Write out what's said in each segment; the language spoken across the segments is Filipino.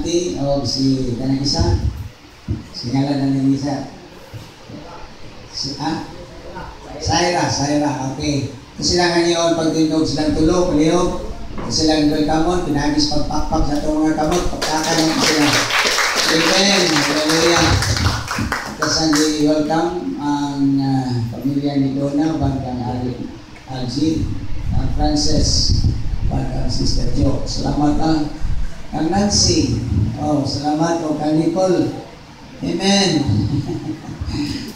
auntie o si kanang isa. Singalan na ng isa. Saira, okay. Kasi sila ngayon, pag tinog silang tulog, palihog, silang welcome, pinagis pagpakpak sa itong mga kamot, pagkakan ng sila. Amen, hallelujah. Kasan di welcome ang pamilya ni Donna, bandang Algin, Frances, bandang Sister Jo. Salamat kang Nancy. Salamat kang Nicole. Amen.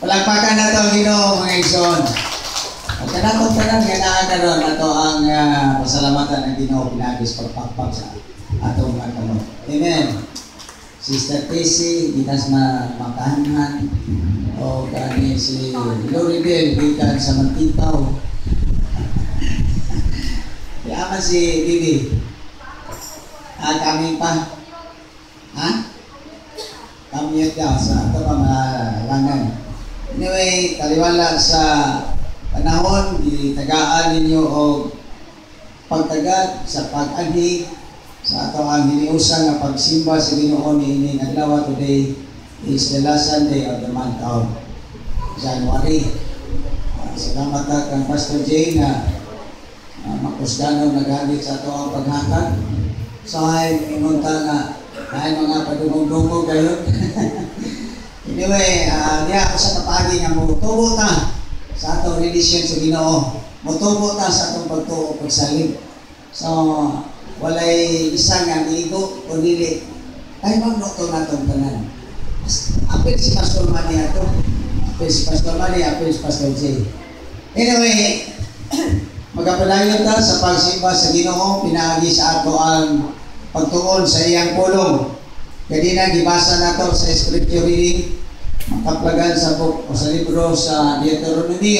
Palagpakan na ito, Ginoo, mga igsoon. At kanakot ka lang, ganaan na ito ang pasalamatan ng Ginoo, pinagis pagpakpak sa atong mga kamot. Amen. Sister Casey, gitas makahanhan, o kani si Loridel, gikan sa Mantitaw. Yaman si Bibi. Kami pa. Kami daw sa ito pa malangan. Anyway, taliwala sa panahon, itagaan ninyo o pagtagad sa pag-anhi sa ato ang hiniusan na pagsimba sa Ginoo niining adlaw. Today is the last Sunday of the month of January. Salamat kang Pastor Jay na makusganon naghalit sa ato ang paghangad. So ay inunta na ay mga padungog-dungog gayon. Anyway, diya ako sa kapagi nga mutubo ta sa atong relasyon sa Ginoo. Mutubo ta sa atong pagtuo pagsalig. So walay isa nga nigo o dili ay magnoto natong tanan. Apil si Pastor Manny ato. Apil si Pastor Manny, apil si Pastor J. Anyway, magapadayon ta sa pagsimba sa Ginoo, pinaagi sa ato ang pagtuon sa iyang pulong. Kadina gibasa nato sa scripture reading, makaplagan sa book o sa libro sa Deuteronomy.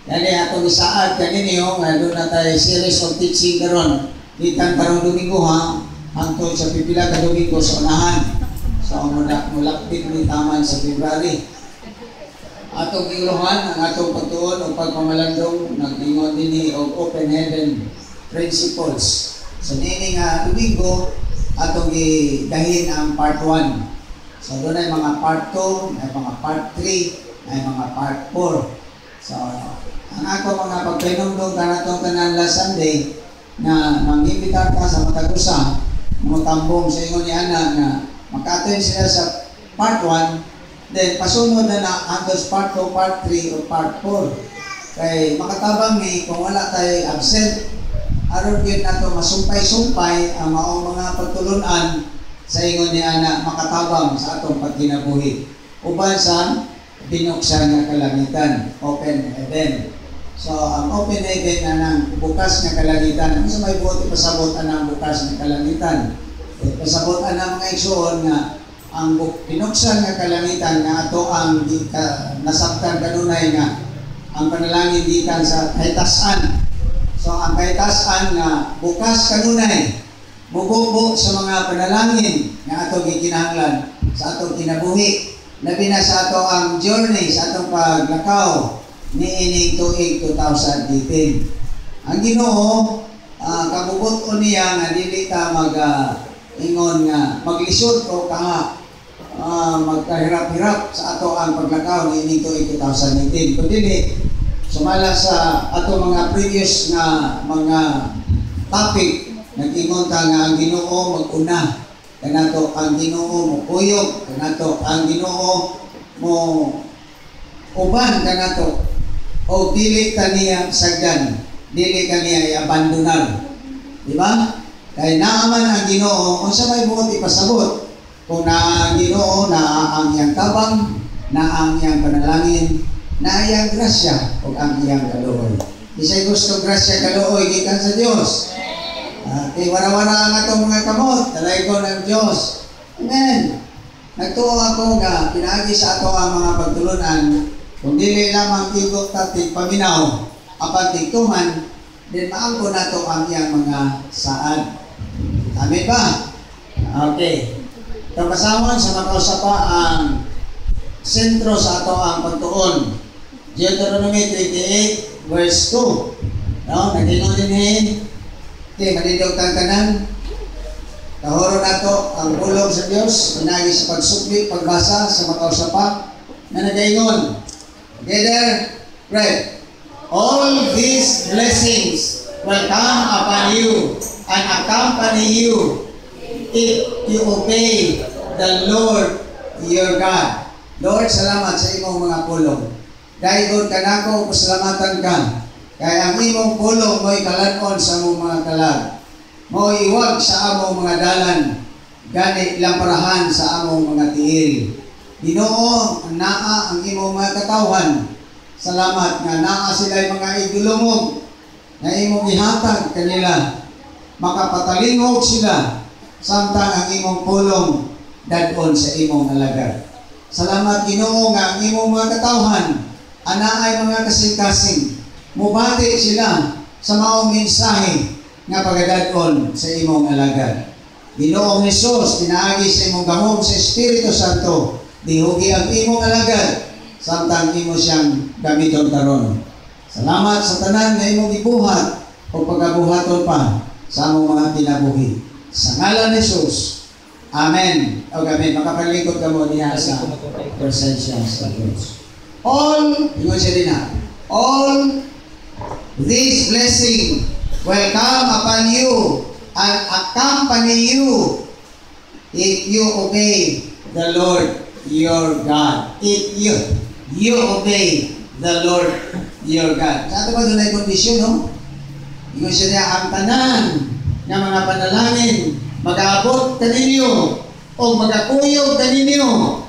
Dali atong isaad kaninyo nga doon na tayo series of teaching karon. Ditang karong Domingo hangtod sa pipila ka Domingo sa unahan. So mulapit ni taman sa February. Atong giuluhan ang atong pagtuon o pagmamalandong nag-ingon dinhi og open heaven principles. Sa nini nga Domingo atong gidahin ang part 1. So doon ay mga part 2, ay mga part 3, ay mga part 4. So ang ako mga pagpinumdum ka na itong tanan last Sunday na mang-imbitar ka sa Matagusa, mutambong sa ingon ni Ana na maka-attend sila sa part 1, then pasunod na hanggang part 2, part 3, o part 4. Kay makatabang ni kung wala tayo absent, aron yun na ito masumpay-sumpay ang maong mga pagtulunan sa ingon ni Ana makatabang sa atong pagkinabuhi. Uban sa binuksan nga kalangitan, open heaven. So, ang open heaven na ng bukas na kalangitan, ano sa may buot ipasabotan ng bukas na kalangitan? Ipasabotan ng mga igsoon nga ang binuksan nga kalangitan nga ato ang nasabtan kanunay nga ang panalangin gikan sa kahitasan. So, ang kahitasan nga bukas kanunay, mububo sa mga panalangin nga ato gikinahanglan sa atong kinabuhi. Labi na sa ato ang journey, sa atong paglakaw niining tuig 2018. Ang Ginoo kabubuton niya nga dili ta ingon nga maglisod o magkahirap-hirap sa ato ang paglakaw niining tuig 2018. Kundi sumala sa ato mga previous nga mga topic, nag-ingon ta nga ang Ginoo mag-una, kanato ang Ginoo mo kuyog, kanato ang Ginoo mo uban, kanato o dili kaniya sagdan, dili kaniya i-abandonar. Di ba? Kaya naaman ang Ginoo, kung sa may buot ipasabot, kung na ang Ginoo, na ang iyang tabang, na ang iyang panalangin, na iyang grasya, o ang iyang kaluoy. Isa'y gusto grasya kaluoy, gikan sa Diyos. Kay wara-wara ang atong mga kamot, talay ko ng Diyos. Amen. Nagtuo ako nga, pinaagi sa ato ang mga pagtulunan, kung dili lamang igot tatig paminaw, apan tigtuman, din maangko na to ang iyang mga saad. Amen ba? Okay. Kapasawan sa makausapa ang sentro sa ato ang pagtuon. Deuteronomy 28 verse 2. No, naging din okay, manindog tang tanan. Kahoro nato ang pulong sa Dios pinagi sa pagsukli, pagbasa sa makausapa na nagaingon. Together, pray. All these blessings will come upon you and accompany you if you obey the Lord your God. Lord, salamat sa imong mga pulong. Dayon kanako pasalamatan ka. Kaya ang imong pulong mo'y kalanon sa among mga kalag. Mo'y iwag sa among mga dalan. Gani lamparahan sa among mga tiil. Ginoo, naa ang imong mga katawhan. Salamat nga naa sila'y mga idulungog na imong ihatag kanila. Makapatalingog sila samtang ang imong pulong dadon sa imong alagad. Salamat Ginoo nga ang imong mga katawhan anaay mga kasing-kasing. Mubati sila sa maong mensahe nga pagadadon sa imong alagad. Ginoong Hesus, tinaagi sa imong gahom sa Espiritu Santo, dihugi ang imong alagad, samtang imo siyang gamiton karon. Salamat sa tanan nga imong ibuhat o pagabuhaton pa sa among mga kinabuhi. Sa ngalan ni Hesus, Amen. O amen. Makapalingkod ka mo niya sa presensya sa Diyos. Ingon siya din na, all this blessing will come upon you and accompany you if you obey the Lord your God. If you obey the Lord your God. Sa ato ba doon ay kondisyon, no? Ingon siya niya, ang tanan na mga panalangin mag-aabot kaninyo o magakuyog kaninyo.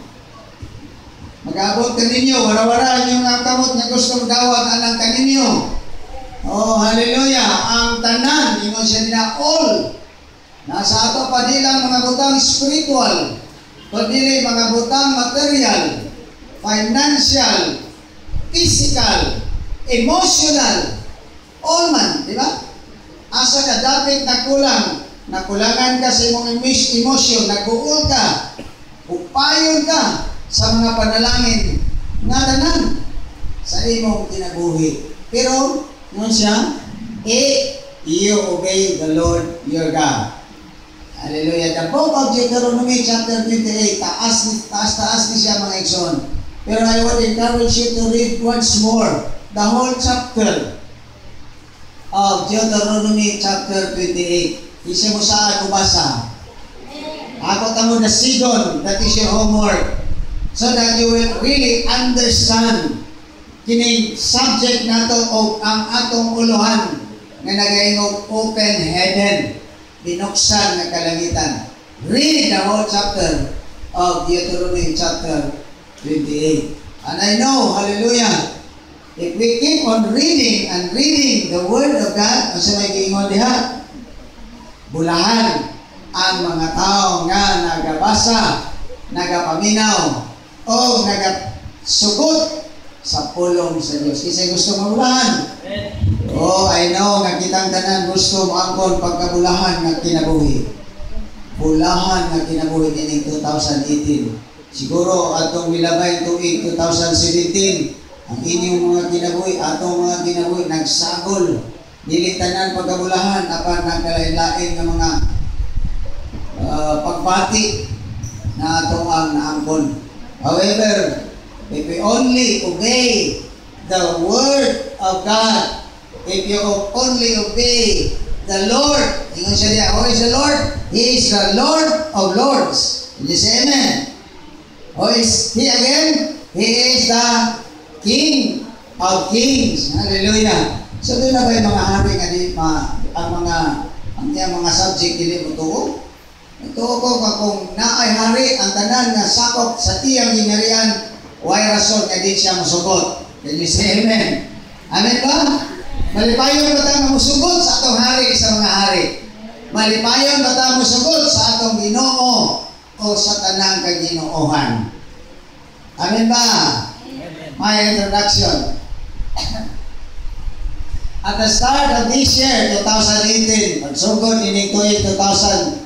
Mag-aabot kaninyo, wara-wara yung kamot na gusto magawag anang kaninyo. Oh, hallelujah. Ang tanan, ingon siya nila, all. Nasa ato pa nilang mga butang spiritual, pagdili mga butang material, financial, physical, emotional, all man, di ba? Asa ka dapat nakulangan ka sa imong emosyon, nag-uul ka, upayon ka sa mga panalangin nga tanan sa imong kinabuhi. Pero, ngon siya, you obey the Lord your God. Hallelujah. The book of Deuteronomy chapter 28, taas ni siya mga igsoon. Pero I would encourage you to read once more the whole chapter of Deuteronomy chapter 28. Isa mo saan ubasa. Ako tamo na sigon, that is your homework. So that you will really understand kining subject nato o ang atong uluhan nga nagaingog open heaven, binuksan na kalangitan. Read the whole chapter of Deuteronomy chapter 28. And I know, hallelujah, if we keep on reading and reading the Word of God, sa may giingon diha, bulahan ang mga tao nga nagabasa, nagapaminaw, o nagasugot sa pulong sa Diyos. Kasi gusto mabulahan. Oh, I know, nga kitang tanan gusto mo angkon pagkabulahan nga kinabuhi. Bulahan nga kinabuhi ining 2018. Siguro atong milabay tuig 2017, ang inyong mga kinabuhi, atong mga kinabuhi nagsagol. Dili tanan pagkabulahan apan nagkalain-lain nga mga pagbati na atong ang naangkon. However, if we only obey the Word of God, if you only obey the Lord, ingon siya niya, who is the Lord? He is the Lord of Lords. Did you say amen? Who is He again? He is the King of Kings. Hallelujah. So doon na ba yung mga hari ang mga subject dili mo tuo? Tuo ko kung naay hari ang tanan nga sakop sa tiyang ginarian, way rason nga di siya masugot. Can you say amen? Amen ba? Malipayon ba tayo musugot sa atong hari sa mga hari? Malipayon ba tayo musugot sa atong Ginoo o sa tanang kaginoohan? Amen ba? My introduction. At the start of this year, 2018, pagsugod ining tuig 2018,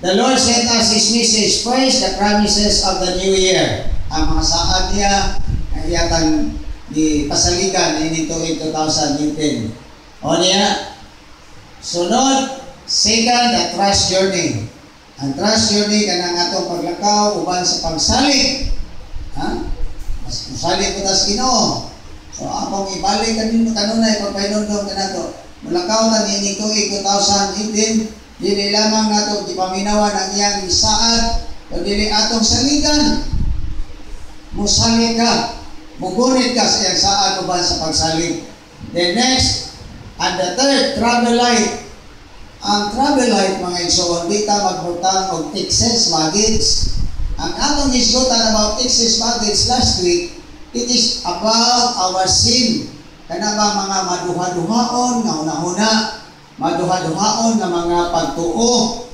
the Lord sent us His message, praise the promises of the new year. Ang mga saad niya, ay yatang di pasaligan ining tuig 2018. O niya, sunod Second, the trust journey. Ang trust journey kanang atong paglakaw uban sa pagsalig. Ha? Mas musalig ko tas Ginoo. So akong ibalik kanino kanunay pagpainundong kanato. Mulakaw ta niini tuig 2018, dili lamang nato gipaminawan ang iyang isaad, kundi atong saligan. Musalig ka, mugunit ka sa iyang saad uban sa pagsalig. Then next, and the third, travel light. Ang travel light, mga igsoon, di ta magbutang og excess baggage. Ang atong isgutan about excess baggage last week, it is about our sin. Kana ba mga maduha-duhaon nga una-una, maduha-duhaon nga mga pagtuo.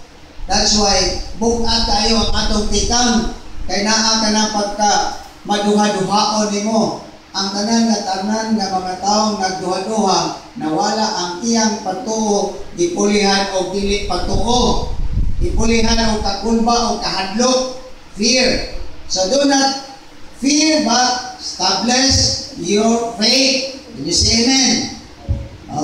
That's why bukat kayo ang atong tikang kay naa ka na pagka maduha-duhaon nimo. Ang tanan nga mga taong nagduha-duha nawala ang iyang pagtuo, ipulihan o dili pagtuo, ipulihan o kakulba o kahadlok, fear. So do not fear but establish your faith. Did you say amen?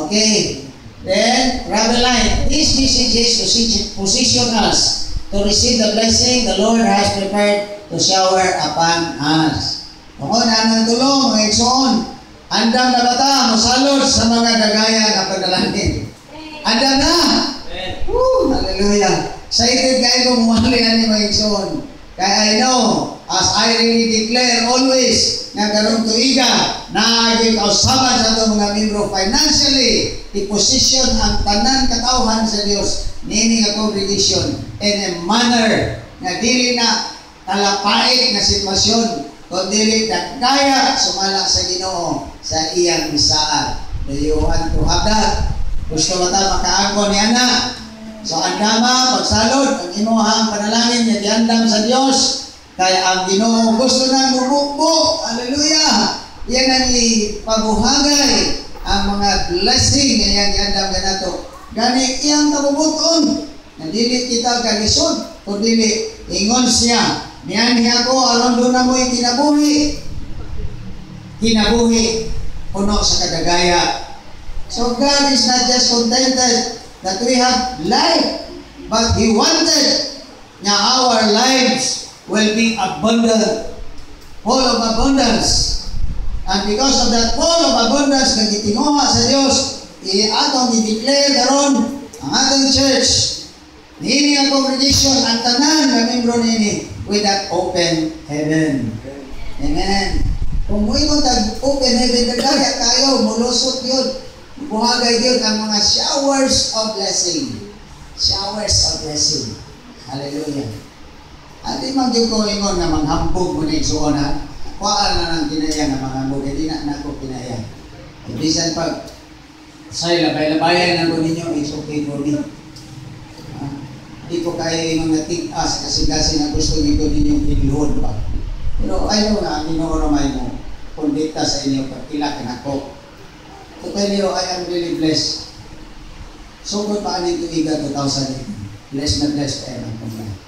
Okay. Then, travel line. These messages position us to receive the blessing the Lord has prepared to shower upon us. Kung anong tulong, mga igsoon, andam na bata, musalod sa mga dagaya na pagdalangin. Andam na! Woo! Hallelujah! Excited kayo kung muhalihan ni mga igsoon. Kaya I know, as I really declare always, nga karong tuiga, naaging kausaban sa itong mga membro financially, i-position ang tanan katauhan sa Diyos, nini nga congregation, in a manner na dili na talapait na sitwasyon, kundi kaya sumala sa Ginoo sa iyang isaad. Do you want to have that? Gusto ba ta makaangkon ni ana? So andama, pagsalod, ang imuhang panalangin niya diandam sa Dios. Kaya ang Ginoo gusto na mubukbo. Hallelujah! Yan ang ipabuhagay ang mga blessing nga yan diandam kanato. Gani iyang kabubuton. Nandili kita kalisod, kundi ingon siya. Niyan ako, aron doon na mo'y kinabuhi. Kinabuhi, puno sa kadagaya. So God is not just contented that we have life, but He wanted na our lives will be abundant, full of abundance. And because of that full of abundance na gitinguha sa Diyos, atong i-declare karon ang atong church, nini ang congregation, ang tanan na membro nini, with that open heaven. Amen. Kung mo mo open heaven, nagkaya tayo, mulusot yun. Buhagay yun ang mga showers of blessing. Showers of blessing. Hallelujah. At di man yung ko ingon na manghambog mo na yung suonan, kuhaan na ng kinaya na manghambog, hindi na ako kinaya. Bisan pag sa'yo labay-labayan na ko ninyo, it's okay for me. Hindi ko kayo yung mga tigas kasi na gusto nyo ninyong ilihod pa. Pero ayaw na, ginooramay mo, kundita sa inyo, pagkila kinako. So kayo, I am really blessed. So kung paano ito iga 2018, blessed na blessed tayo ng pangalaman.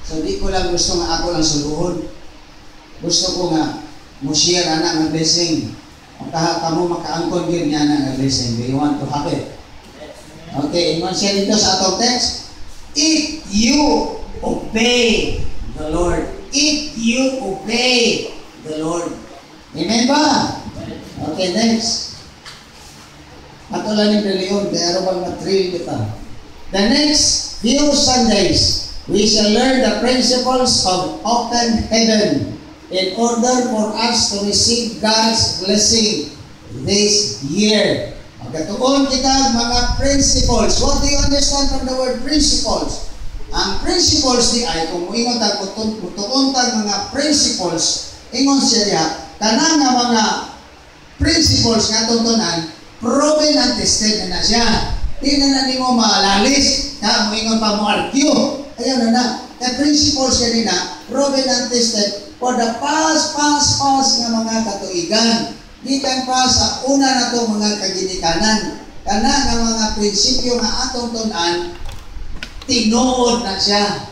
So di ko lang gusto nga ako lang suluhon. Gusto ko nga, mo-share anak ng blessing. Kung kamo makaangkon yun niya na ng blessing, do you want to have it? Okay, ingon siya dito sa atong text. If you obey the Lord. If you obey the Lord. Amen ba? Okay, next. Patulan ni Leon, kaya bang matrill kita. The next few Sundays, we shall learn the principles of open heaven in order for us to receive God's blessing this year. Magkatuon kita mga principles. What do you understand from the word principles? Ang principles di ay, kung ingon tag mutuon tag mga principles, ingon siya diha, kanang nga mga principles nga tuntunan, proven and tested na siya. Di na nimo maalalis, na mo ingon pa mo argue. Ayan na. The principles kanina, proven and tested for the past nga mga katuigan. Gikan pa sa una na itong mga kaginikanan. Kana nga mga prinsipyo nga atong tunan, tinuod na siya.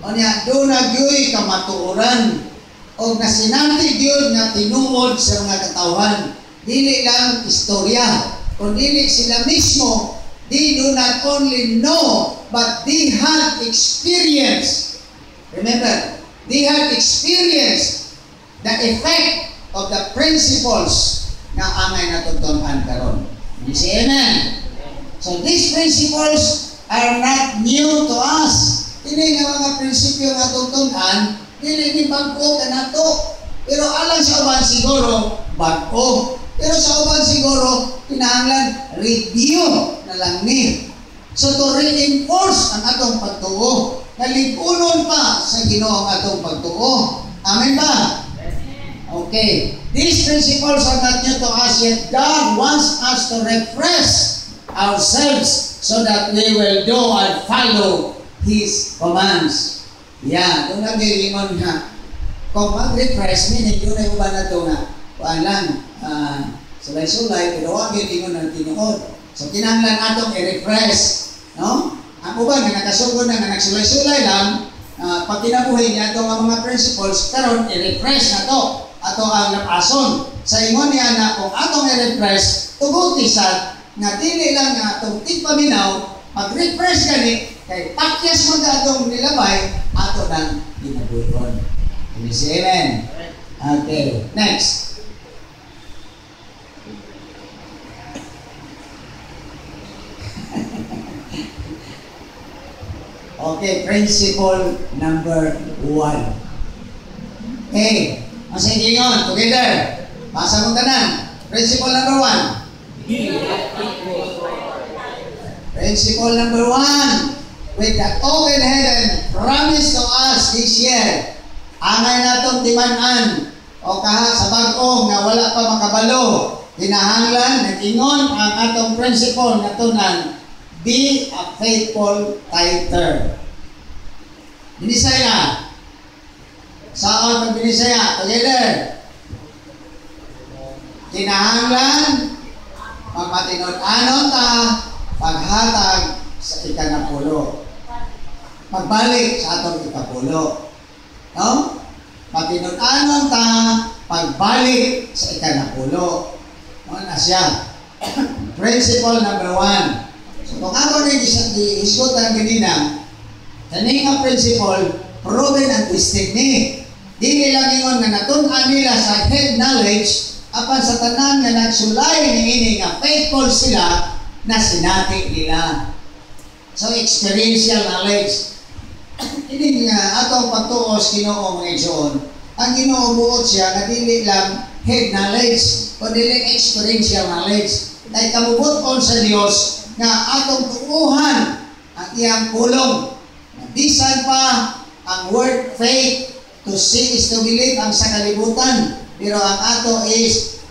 O niya, doon na gyoy kamatuoran. O nasinanti yun na tinuod sa mga katawhan. Dili lang istorya. Kung dili sila mismo they do not only know, but they had experience. Remember, they had experienced the effect of the principles na angay natutunan karon. You say amen? So these principles are not new to us. Hindi nga mga prinsipyo nga tutunan, hindi ni bago ka na to. Pero alang sa uban siguro, bago. Pero sa uban siguro, kinahanglan review na lang ni. So to reinforce ang atong pagtuo, nalipunon pa sa Ginoo ang atong pagtuo. Amen ba? Okay. These principles are not new to us, yet God wants us to refresh ourselves so that we will do and follow His commands. Yeah, doon na gilingon nga. Kung mag-refresh, meaning doon na ba na ito nga, kuhaan lang, sulay-sulay, pero huwag gilingon ng tinuod. So, kinahanglan atong i-refresh. No? Ang uban nga nakasugod na nga nagsulay-sulay lang, pag kinabuhay niya ito nga mga principles, karon i-refresh na to. Ato ang napason. Sa ingon niya na kung atong i-refresh, tuguti sa nga dili lang nga atong tigpaminaw, mag-refresh gani, kay pakyas mo na atong nilabay, ato nang ginabuhon. Can you say amen? Okay. Next. Okay, principle number 1. Okay. Ang singingon, together. Basa mo tanan. Principle number 1. Principle number 1. With the open heaven promised to us this year, angay natong timan-an o kaha sa bag-o nga wala pa makabalo, hinahanglan, nag-ingon ang atong principle na tunan, be a faithful tither. Binisaya. Saan pag binisaya? Together. Kinahanglan, magmatinud-anon ta, paghatag sa ikanapulo. Pagbalik sa atong ikapulo. No? Matinud-anon ta, pagbalik sa ikanapulo. Ano na siya? Principle number 1. So kung ako rin iskutan ganina, kaning nga principle, proven and twisted ni. Di nila ingon na natun-an nila sa head knowledge, apan sa tanan nga nagsulay niini nga faithful sila na sinati nila. So experiential knowledge. Hindi nga atong pagtuos Ginoo mga igsoon. Ang Ginoo buot siya nga dili lang head knowledge, kundi experiential knowledge. Dahil kamubuton sa Dios nga atong tuuhan ang iyang pulong. Bisan pa ang word faith, to see is to believe ang sa kalibutan. Pero ang ato is,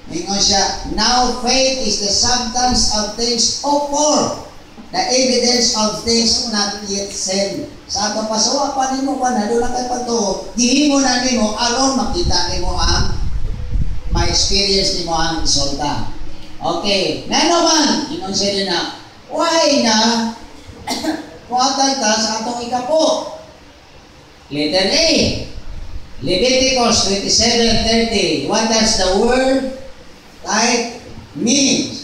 ingon siya, now faith is the substance of things hoped for, the evidence of things not yet seen. Sa ato pasawa pa nimo pa na doon kay pagtuo, gihimo na nimo aron makita nimo ang ma-experience nimo ang resulta. Okay, ngano man ingon siya din na why na kuhatag ta sa atong ikapo. Letter A, Leviticus 27:30. What does the word tithe mean?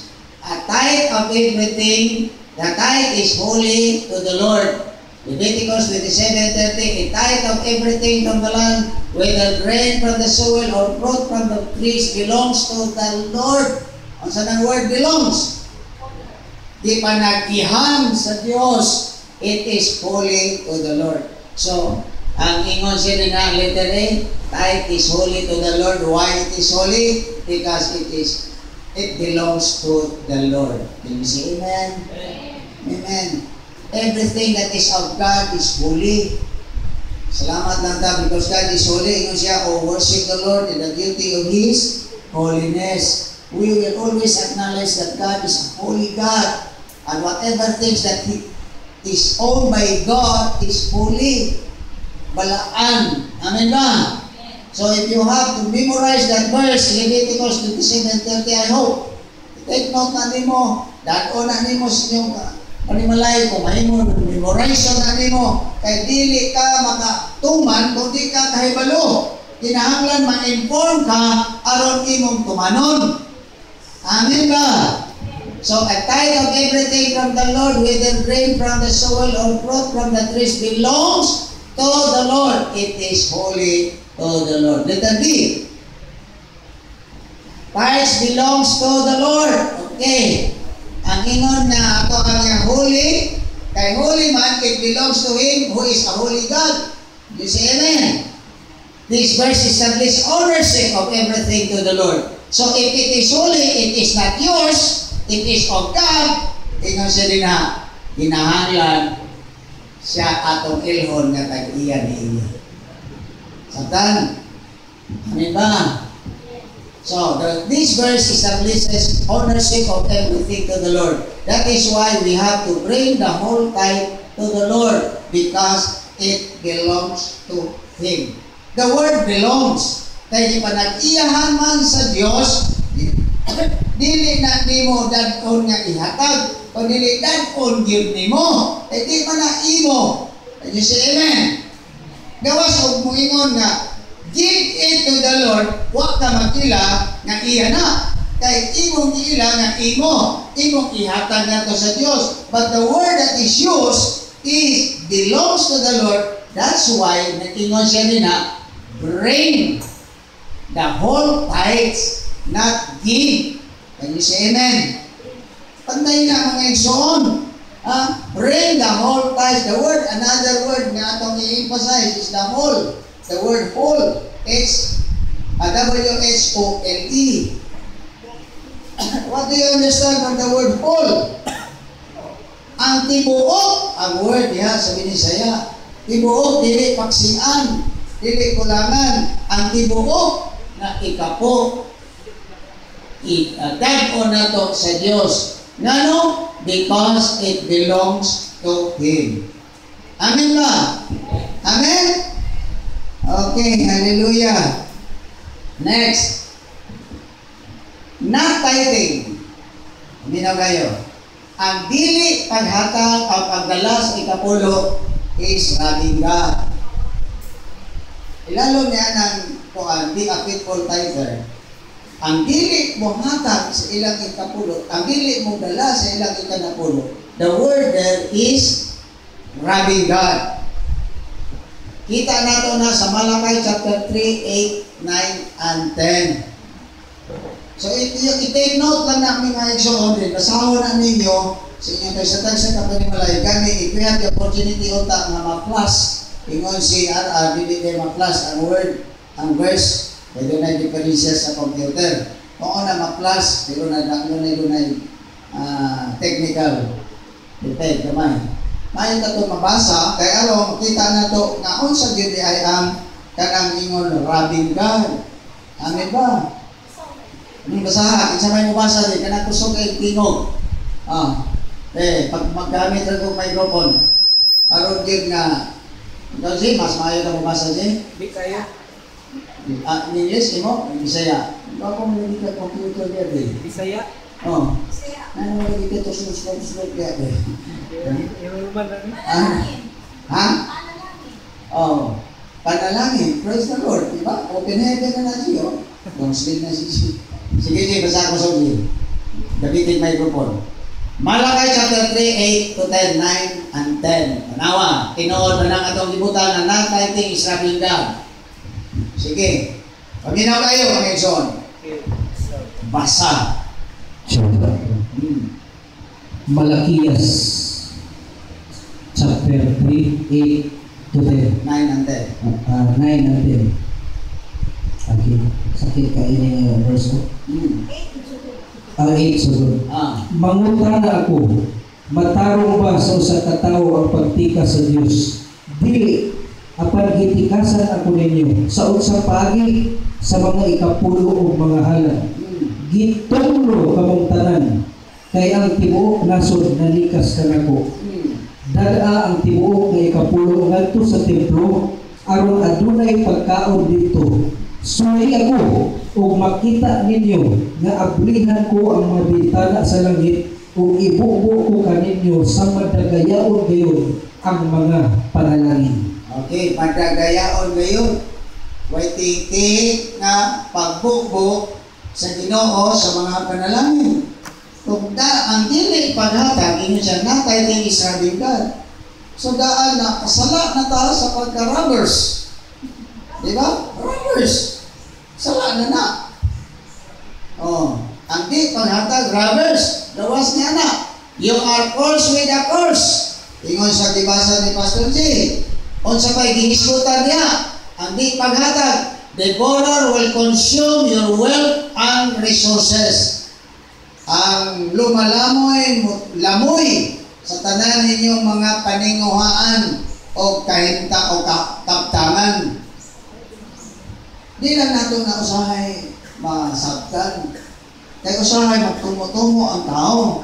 A tithe of everything. The tithe is holy to the Lord. Leviticus 27:30. A tithe of everything from the land, whether grain from the soil or fruit from the trees, belongs to the Lord. Ang sanang word belongs. Di pa nagihan sa Diyos. It is holy to the Lord. So, ang ingon siya na letter A, tithe is holy to the Lord. Why it is holy? Because it belongs to the Lord. Can you say amen? Amen. Everything that is of God is holy. Salamat lang ta because God is holy. Ingon siya, worship the Lord in the beauty of His holiness. We will always acknowledge that God is a holy God. And whatever things that is owned by God is holy. Balaan. Amen ba? So if you have to memorize that verse, Leviticus 27:30, I hope, take note na nimo, dako na nimo sa inyong panimalay ko, mahimo memorize na nimo, kay dili ka makatuman kung di ka kahibalo. Kinahanglan ma-inform ka aron imong tumanon. Amen ba? So a tithe of everything from the Lord, whether grain from the soil or fruit from the trees, belongs to the Lord. It is holy to the Lord. Letter B. Tithes belongs to the Lord. Okay. Ang ingon na ato ang holy, kay holy man, it belongs to Him who is a holy God. You say amen? This verse establishes ownership of everything to the Lord. So if it is holy, it is not yours. It is of God. Ingon siya din na hinahanglan siya atong ilhon nga tag-iya ni iya. Satan. Amen ba? So, this verse establishes ownership of everything to the Lord. That is why we have to bring the whole tithe to the Lord because it belongs to Him. The word belongs. Kaya panag-iyahan man sa Diyos, dili na nimo dadon nga ihatag, o dili dadon gyud nimo, di man na imo. You say amen. Gawas og moingon nga give it to the Lord, wa ka makila nga iya na. Kay imong ila nga imong ihatag nato sa Dios. But the word that is used is belongs to the Lord. That's why nakingon siya nina, bring the whole tithes, not give. Can you say amen? Pantay na mga igsoon. Bring the whole tithes. The word, another word na atong i-emphasize is the whole. The word whole. It's W-H-O-L-E. What do you understand from the word whole? Ang tibuok, ang word niya sa Binisaya. Tibuok, dili paksian, dili kulangan. Ang tibuok na ikapo. Dag-o na to sa Diyos. Ngano? Because it belongs to Him. Amen ba? Amen? Okay, hallelujah. Next. Not tithing. Hindi na kayo. Ang dili paghatag o pagdala sa ikapulo is robbing God. Ilalo niya ng being a faithful tither. Ang dili mo hatag sa ilang ikapulo, ang dili mo dala sa ilang ikanapulo, the word there is robbing God. Kita nato na sa Malakay chapter 3, 8, 9, and 10. So i-take note lang namin mga igsoon din, basahon na ninyo sa inyong tagsatag sa kapanimalay. Kani, if we have the opportunity unta nga ma-plus, ingon si dili kayo ma-plus ang word, ang verse, pwede na diferensya sa computer. Kung na ma-plus, pero na technical detail kamay. Mayon ka ito mabasa, kaya alam, makita na ito, nga sa gyud ay ang kanang ingon robbing God. Amen ba? Anong basaha? Isa may mabasa din, kanang kusog ay tingog. Pag maggamit rin kong microphone, aron gyud nga, ikaw si, mas maayo ka mabasa din? Di kaya. In English, mo? Bisaya. Bako mo naging ka computer niya din. Bisaya? Oo. Ano mo naging ka to slot niya din? Yung ba na? Ha? Oo. Panalangin. Praise the Lord. Diba? Open heaven na natin yun. Long sleep na si. Sige, basa ko sa ulit. Gamitin microphone. Malakay chapter 3, 8 to 10, 9 and 10. Panawa. Tinood na lang atong libutan na not-tithing is robbing God. Sige. Paminaw kayo, mga igsoon. Basa. Malakiyas chapter 3, 8 to 10. 9 and 10. 9 and 10. Okay. Sakit ka ini nga verse ko. 8 sugod. Manguta na ako, matarong ba sa usa ka tawo ang pagtika sa Dios? Dili apan gitikasan ako ninyo sa unsang paagi sa mga ikapulo o mga halal. Gitunglo kamong tanan kay ang tibuok nasod nalikas kanako. Dada ang tibuok nga ikapulo ngadto sa templo aron adunay pagkaon dito. Suway ako ug makita ninyo nga ablihan ko ang mga bintana sa langit ug ibubo ko kaninyo sa madagayaon gayon ang mga panalangin. Okay, madagayaon ngayon. Way titik nga pagbukbok sa Ginoo sa mga panalangin. Kung ang dili paghatag, inyo siya natay ng serving God. So daan na, kasala na tayo sa pagka-robbers. Di ba? Robbers. Sala na na. Oh, ang di paghatag, robbers. Dawas niya na. You are cursed with a curse. Ingon sa dibasa ni Pastor G. Unsa pa'y gihisgutan niya. Ang di paghatag, devourer will consume your wealth and resources. Ang lamoy sa tanan ninyong mga paninguhaan o kahinta o kaptangan. Di lang nato na usahay masabtan. Kaya usahay magtumutumo ang tao.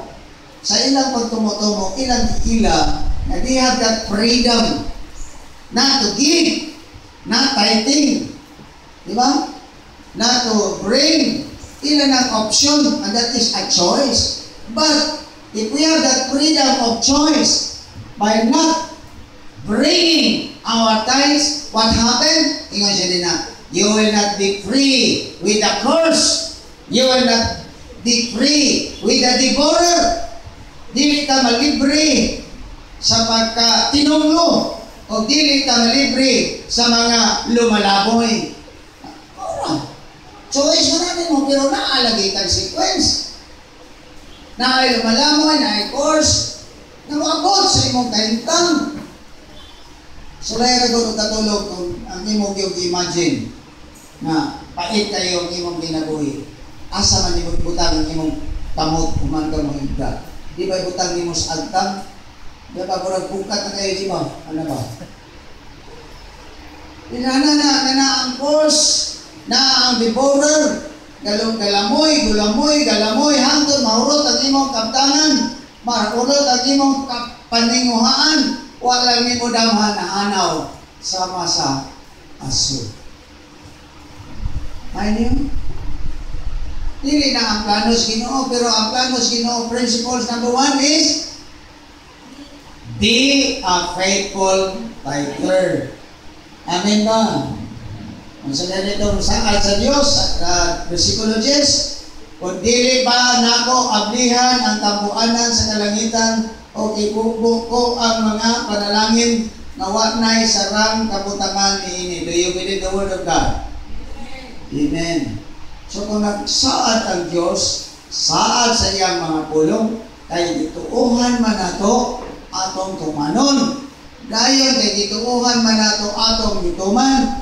Sa ilang pagtumutumo, ilang ila na they have that freedom not to give, not tithing. Diba? Not to bring. Ilan ang option, and that is a choice. But if we have that freedom of choice by not bringing our tithes, what happened? Ingon siya din na, you will not be free with the curse. You will not be free with the devourer. Dili ka malibre sa pagka-tinunglo o dili ka malibre sa mga lumalaboy. Choice mo natin mo, pero naalagay kang sequence. Na ay lumalamoy, na ay course, na maabot sa imong kahintang. So, lahat ako katulog kung ang imong yung imagine na pait kayo ang imong ginabuhi. Asa man imong butang ang imong kamot, kumanda mo yung God. Di ba butang imong sa agtang? Di ba kurang bukat na kayo, di ba? Ano ba? Inana na ang course, na ang devourer, galamoy, hangtod, mahurot ang imong kaptangan, mahurot ang imong paninguhaan, walang nimo damhan na anaw, sama sa aso. Ay niyo? Dili na ang planos Ginoo, pero ang planos Ginoo, principles number 1 is, be a faithful tither. Amen ba? Ang sabi nito, saan sa Diyos, versikulo 10, kung dili ba nako ablihan ang kabuanan sa kalangitan o ibubo ko ang mga panalangin na watnay sarang kabutangan ni ini. Do you believe the word of God? Amen. So kung nagsaad ang Diyos, saad sa iyang mga pulong, kay gituuhan man nato atong tumanon. Dayon kay gituuhan man nato atong gituman,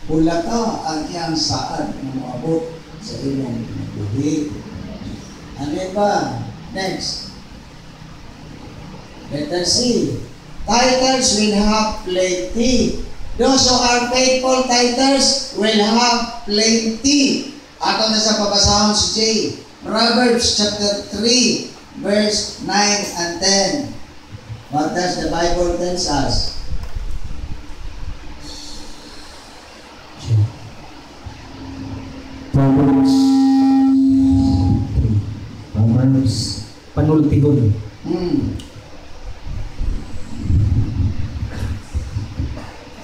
pula ka ang iyang saad na maabot sa iyong buhi. Ano ba? Next. Letter C. Tithers will have plenty. Those who are faithful tithers will have plenty. Ato na sa pabasahon si J. Proverbs chapter 3, verse 9 and 10. What does the Bible tells us? Proverbs panultihon.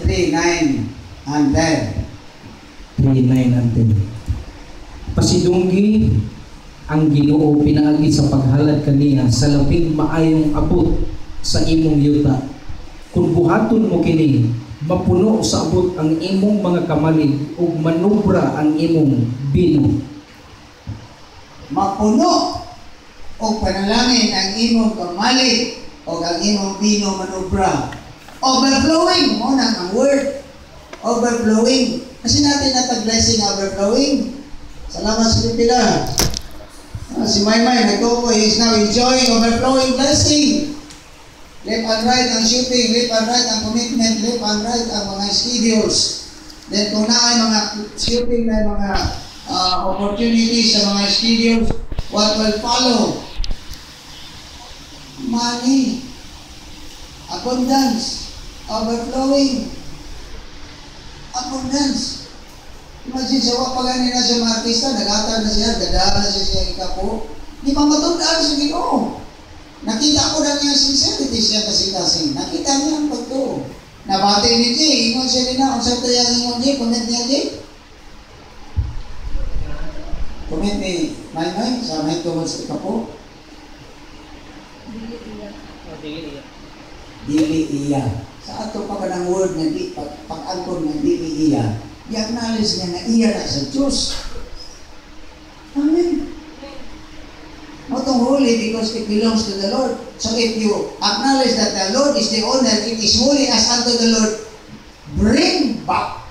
3:9 and 10. 3:9 and 10. Pasidunggi ang Ginoo pinaagi sa paghalad kaniya sa labing maayong abot sa imong yuta. Kung buhaton mo kini, mapuno sa abot ang imong mga kamalig ug manubra ang imong bino. Mapuno o panalangin ang imong kamalig o ang imong bino manubra. Overflowing mo na ang word. Overflowing. Kasi natin natag-blessing overflowing. Salamat sa pipila. Si Maymay, nagtuko, he is now enjoying overflowing blessing. Left and right ang shooting, left and right ang commitment, left and right ang mga schedules. Then kung na ay mga shooting na mga opportunities sa mga schedules, what will follow? Money, abundance, overflowing, abundance. Imagine sa wapagani na siya mga artista, nag-atar na siya, gadahan na siya ikapo. Di pa matundaan sa Ginoo. Nakita ko na niya sincerity siya kasing-kasing. Nakita niya ang pagto. Nabati ni Jay, ingon siya din na, kung saan tayo ingon Jay, comment niya Jay. Comment ni may, sa may tungod sa ikapo. Dili iya. Sa ato pa ka ng word na di, pag-angkon na dili iya, i-acknowledge niya na iya na sa Diyos. Amen. Motong holy because it belongs to the Lord. So if you acknowledge that the Lord is the owner, it is holy as unto the Lord, bring back